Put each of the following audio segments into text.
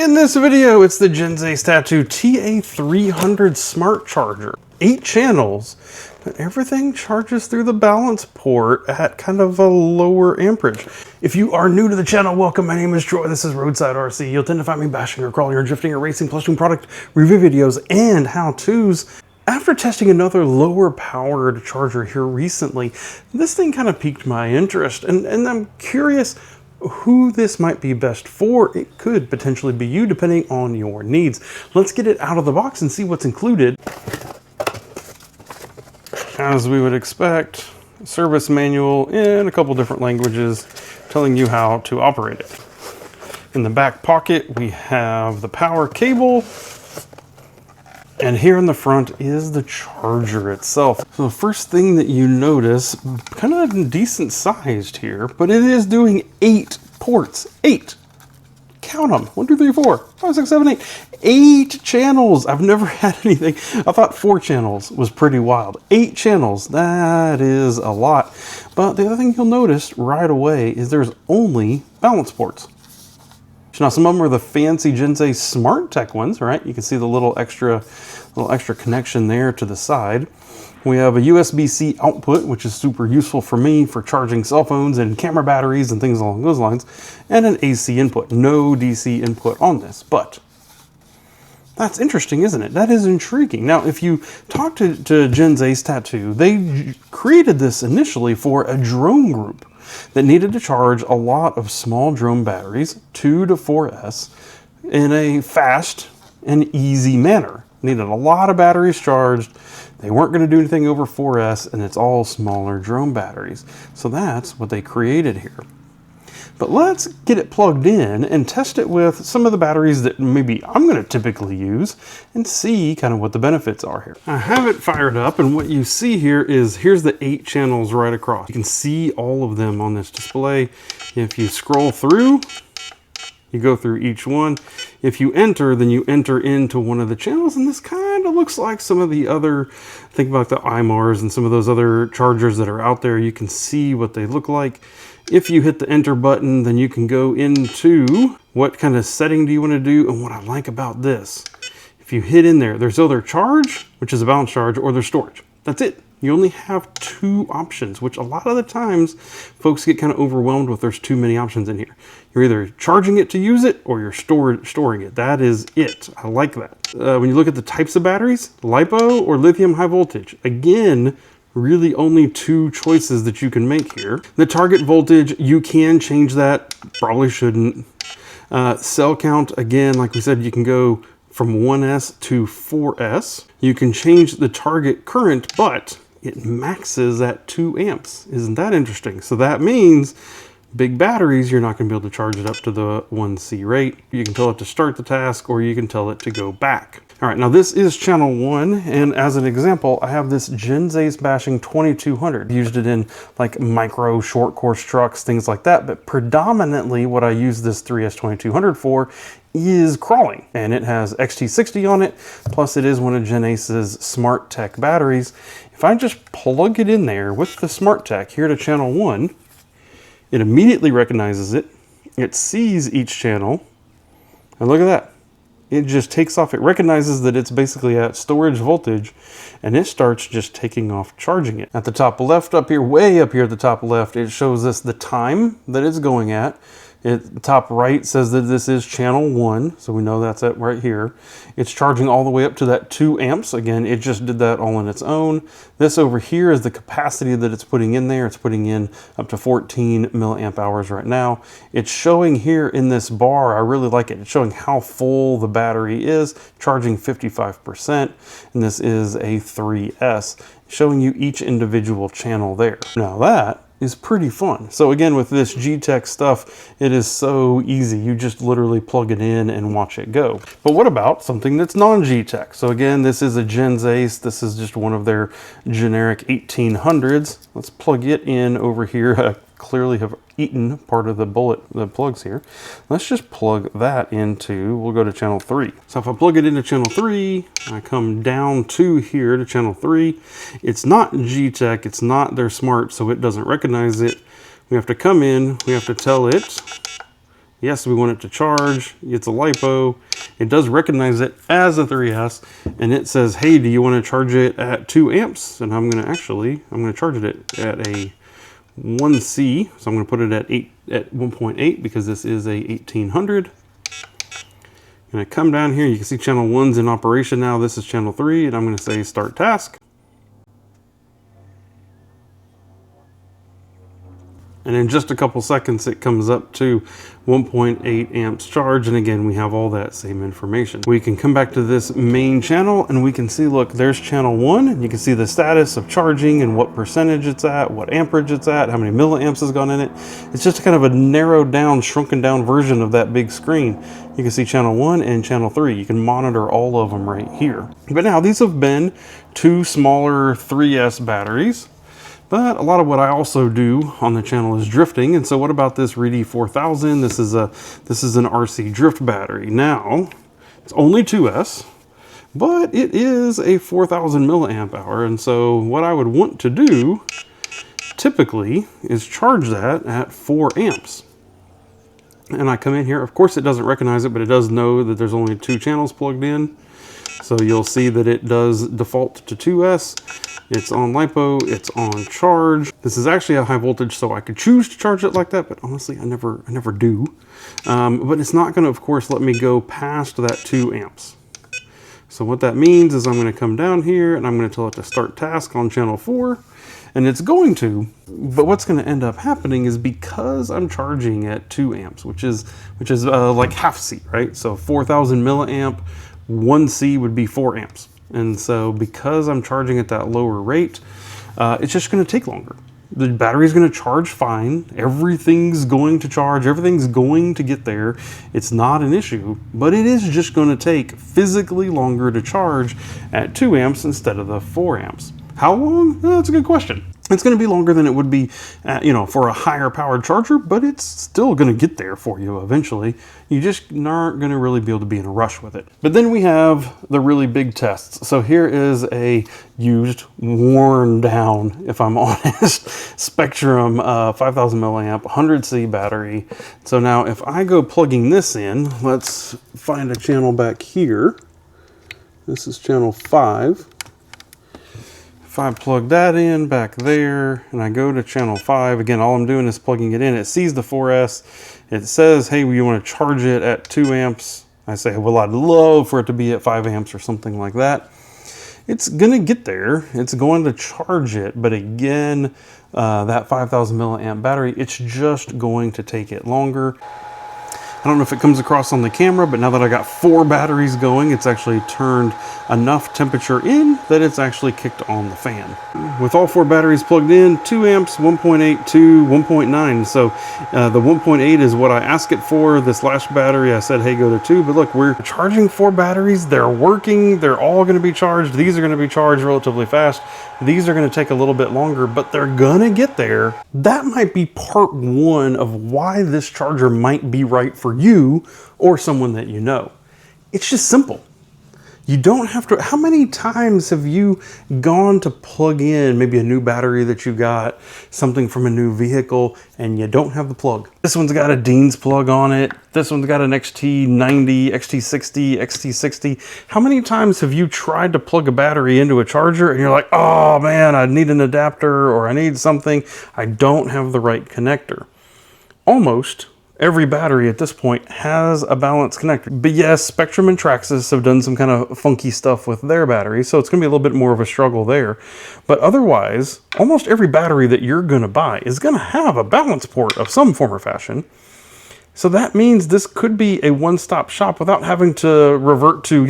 In this video, it's the Genzace Tattu TA300 smart charger. 8 channels, but everything charges through the balance port at kind of a lower amperage. If you are new to the channel, welcome. My name is Troy. This is RoadsideRC. You'll tend to find me bashing or crawling or drifting or racing, plus doing product review videos and how-tos. After testing another lower powered charger here recently, this thing kind of piqued my interest, and I'm curious who this might be best for. It could potentially be you, depending on your needs. Let's get it out of the box and see what's included. As we would expect, a service manual in a couple different languages telling you how to operate it. In the back pocket, we have the power cable, and here in the front is the charger itself. So the first thing that you notice, kind of decent sized here, but it is doing 8 ports. 8. Count them. 1, 2, 3, 4, 5, 6, 7, 8. 8 channels. I've never had anything. I thought 4 channels was pretty wild. 8 channels. That is a lot. But the other thing you'll notice right away is there's only balance ports. Now, some of them are the fancy Genzace Smart Tech ones, right? You can see the little extra connection there to the side. We have a USB-C output, which is super useful for me for charging cell phones and camera batteries and things along those lines, and an AC input. No DC input on this, but that's interesting, isn't it? That is intriguing. Now, if you talk to Genzace Tattu, they created this initially for a drone group that needed to charge a lot of small drone batteries, 2 to 4S, in a fast and easy manner. Needed a lot of batteries charged. They weren't going to do anything over 4S, and it's all smaller drone batteries. So that's what they created here. But let's get it plugged in and test it with some of the batteries that maybe I'm going to typically use and see kind of what the benefits are here. I have it fired up, and what you see here is here's the 8 channels right across. You can see all of them on this display. If you scroll through, you go through each one. If you enter, then you enter into one of the channels, and this kind of looks like some of the other, think about the IMARs and some of those other chargers that are out there. You can see what they look like. If you hit the enter button, then you can go into what kind of setting do you want to do. And what I like about this, if you hit in there, there's either charge, which is a balance charge, or there's storage. That's it. You only have 2 options, which a lot of the times folks get kind of overwhelmed with. There's too many options in here. You're either charging it to use it or you're storing it. That is it. I like that. When you look at the types of batteries, Lipo or lithium high voltage, again, really only 2 choices that you can make here. The target voltage, you can change that, probably shouldn't. Cell count, again, like we said, you can go from 1S to 4S. You can change the target current, but it maxes at 2 amps. Isn't that interesting? So that means big batteries, you're not going to be able to charge it up to the 1C rate. You can tell it to start the task, or you can tell it to go back. All right, now this is channel 1, and as an example, I have this Genzace bashing 2200. Used it in like micro short course trucks, things like that, but predominantly what I use this 3S2200 for is crawling, and it has XT60 on it, plus it is one of Genzace's Smart Tech batteries. If I just plug it in there with the Smart Tech here to channel 1, it immediately recognizes it. It sees each channel, and look at that. It just takes off. It recognizes that it's basically at storage voltage, and it starts just taking off charging it. At the top left up here, way up here at the top left, it shows us the time that it's going at. The top right says that this is channel 1, so we know that's it right here. It's charging all the way up to that 2 amps. Again, it just did that all on its own. This over here is the capacity that it's putting in there. It's putting in up to 14 milliamp hours right now. It's showing here in this bar, I really like it. It's showing how full the battery is, charging 55%, and this is a 3S, showing you each individual channel there. Now that is pretty fun. So again, with this G-Tech stuff, it is so easy. You just literally plug it in and watch it go. But what about something that's non-G-Tech? So again, this is a Genzace. This is just one of their generic 1800s. Let's plug it in over here. I clearly have eaten part of the plugs here. Let's just plug that into, we'll go to channel 3. So if I plug it into channel 3, I come down to here to channel 3. It's not G-Tech, it's not their smart, so it doesn't recognize it. We have to come in, we have to tell it Yes, we want it to charge. It's a LiPo. It does recognize it as a 3S, and it says, hey, do you want to charge it at 2 amps? And I'm going to charge it at a 1C. So I'm going to put it at 1.8 because this is a 1800. And I come down here, you can see channel 1's in operation now. This is channel 3, and I'm going to say start task. And in just a couple seconds, it comes up to 1.8 amps charge. And again, we have all that same information. We can come back to this main channel and we can see, look, there's channel 1. And you can see the status of charging and what percentage it's at, what amperage it's at, how many milliamps has gone in it. It's just kind of a narrowed down, shrunken down version of that big screen. You can see channel 1 and channel 3. You can monitor all of them right here. But now these have been 2 smaller 3S batteries. But a lot of what I also do on the channel is drifting. And so what about this ReD 4000? This is an RC drift battery. Now, it's only 2S, but it is a 4000 milliamp hour. And so what I would want to do typically is charge that at 4 amps. And I come in here, of course it doesn't recognize it, but it does know that there's only 2 channels plugged in. So you'll see that it does default to 2S. It's on LiPo, it's on charge. This is actually a high voltage, so I could choose to charge it like that, but honestly, I never do. But it's not gonna, of course, let me go past that 2 amps. So what that means is I'm gonna come down here and I'm gonna tell it to start task on channel 4, and it's going to, but what's gonna end up happening is because I'm charging at 2 amps, which is like half C, right? So 4000 milliamp, 1C would be 4 amps. And so because I'm charging at that lower rate, it's just going to take longer. The battery's going to charge fine. Everything's going to charge. Everything's going to get there. It's not an issue, but it is just going to take physically longer to charge at 2 amps instead of the 4 amps. How long? That's a good question. It's going to be longer than it would be, for a higher powered charger, but it's still going to get there for you eventually. You just aren't going to really be able to be in a rush with it. But then we have the really big tests. So here is a used, worn down, if I'm honest, Spectrum 5000 milliamp, 100C battery. So now if I go plugging this in, let's find a channel back here. This is channel 5. If I plug that in back there and I go to channel 5, again, all I'm doing is plugging it in. It sees the 4S. It says, hey, you want to charge it at 2 amps. I say, well, I'd love for it to be at 5 amps or something like that. It's going to get there. It's going to charge it. But again, that 5000 milliamp battery, it's just going to take it longer. I don't know if it comes across on the camera, but now that I got 4 batteries going, it's actually turned enough temperature in that it's actually kicked on the fan. With all 4 batteries plugged in, 2 amps, 1.8 to 1.9. So the 1.8 is what I asked it for. This last battery, I said, hey, go to 2. But look, we're charging 4 batteries. They're working. They're all going to be charged. These are going to be charged relatively fast. These are going to take a little bit longer, but they're going to get there. That might be part 1 of why this charger might be right for you or someone that you know. It's just simple. You don't have to. How many times have you gone to plug in maybe a new battery that you got, something from a new vehicle, and you don't have the plug? This one's got a Dean's plug on it. This one's got an XT90, XT60, XT60. How many times have you tried to plug a battery into a charger and you're like, oh man, I need an adapter or I need something. I don't have the right connector. Almost every battery at this point has a balanced connector. But yes, Spectrum and Traxxas have done some kind of funky stuff with their batteries, so it's gonna be a little bit more of a struggle there. But otherwise, almost every battery that you're gonna buy is gonna have a balance port of some form or fashion. So that means this could be a one-stop shop without having to revert to,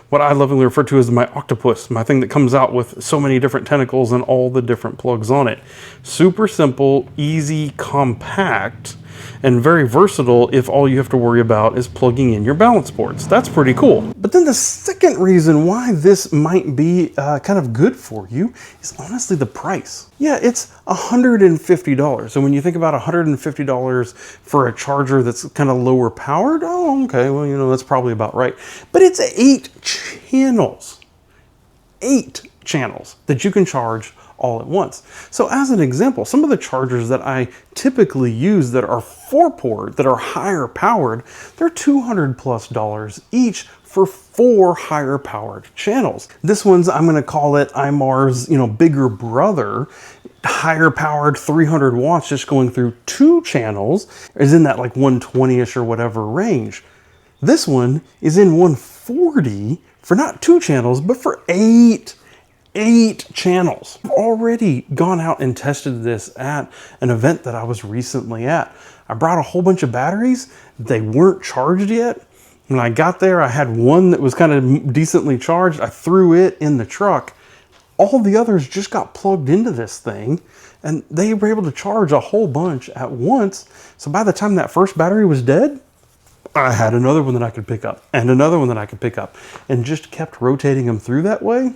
what I lovingly refer to as my octopus, my thing that comes out with so many different tentacles and all the different plugs on it. Super simple, easy, compact, and very versatile if all you have to worry about is plugging in your balance ports. That's pretty cool. But then the second reason why this might be kind of good for you is honestly the price. Yeah, it's $150. So when you think about $150 for a charger that's kind of lower powered, oh, okay, well, that's probably about right. But it's 8 channels. 8 channels that you can charge all at once. So as an example, some of the chargers that I typically use that are 4-port, that are higher powered, they're $200+ each for 4 higher powered channels. This one's, I'm gonna call it IMAR's, bigger brother, higher powered 300 watts just going through 2 channels, is in that like 120-ish or whatever range. This one is in 140 for not 2 channels, but for 8 channels. I've already gone out and tested this at an event that I was recently at. I brought a whole bunch of batteries. They weren't charged yet. When I got there, I had one that was kind of decently charged. I threw it in the truck. All the others just got plugged into this thing, and they were able to charge a whole bunch at once. So by the time that first battery was dead, I had another one that I could pick up and another one that I could pick up, and just kept rotating them through that way.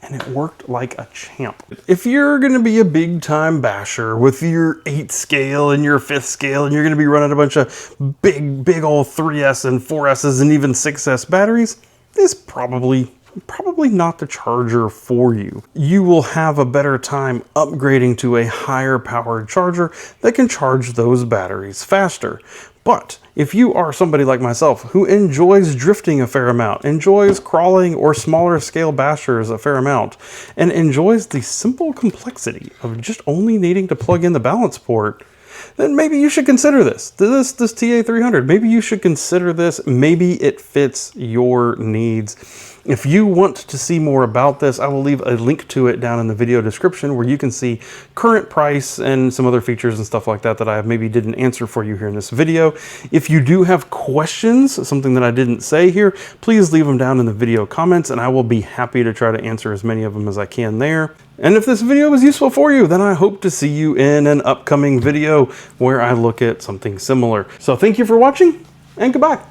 And it worked like a champ. If you're gonna be a big time basher with your 8th scale and your 5th scale, and you're gonna be running a bunch of big old 3S and 4Ss and even 6S batteries, this probably not the charger for you. You will have a better time upgrading to a higher powered charger that can charge those batteries faster. But if you are somebody like myself who enjoys drifting a fair amount, enjoys crawling or smaller scale bashers a fair amount, and enjoys the simple complexity of just only needing to plug in the balance port, then maybe you should consider this TA300. Maybe you should consider this. Maybe it fits your needs. If you want to see more about this, I will leave a link to it down in the video description where you can see current price and some other features and stuff like that that I maybe didn't answer for you here in this video. If you do have questions, something that I didn't say here, please leave them down in the video comments and I will be happy to try to answer as many of them as I can there. And if this video was useful for you, then I hope to see you in an upcoming video where I look at something similar. So thank you for watching and goodbye.